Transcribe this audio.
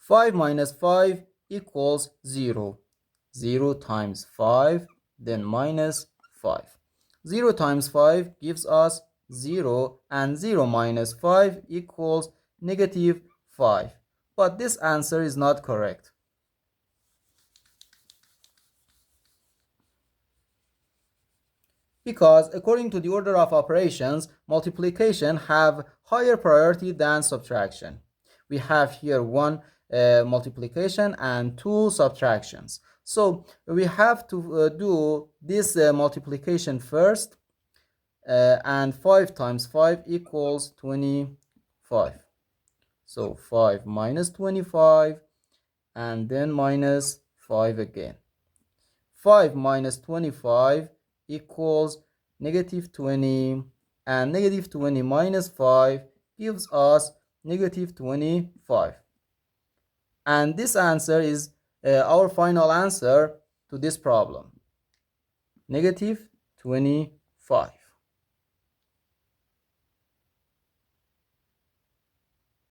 5 minus 5 equals 0. 0 times 5, then minus 5. 0 times 5 gives us 0, and 0 minus 5 equals negative 5. But this answer is not correct. Because according to the order of operations, multiplication have higher priority than subtraction. We have here one multiplication and two subtractions. So we have to do this multiplication first, and 5 times 5 equals 25. So 5 minus 25, and then minus 5 again. 5 minus 25 equals negative 20, and negative 20 minus 5 gives us negative 25. And this answer is our final answer to this problem, negative 25.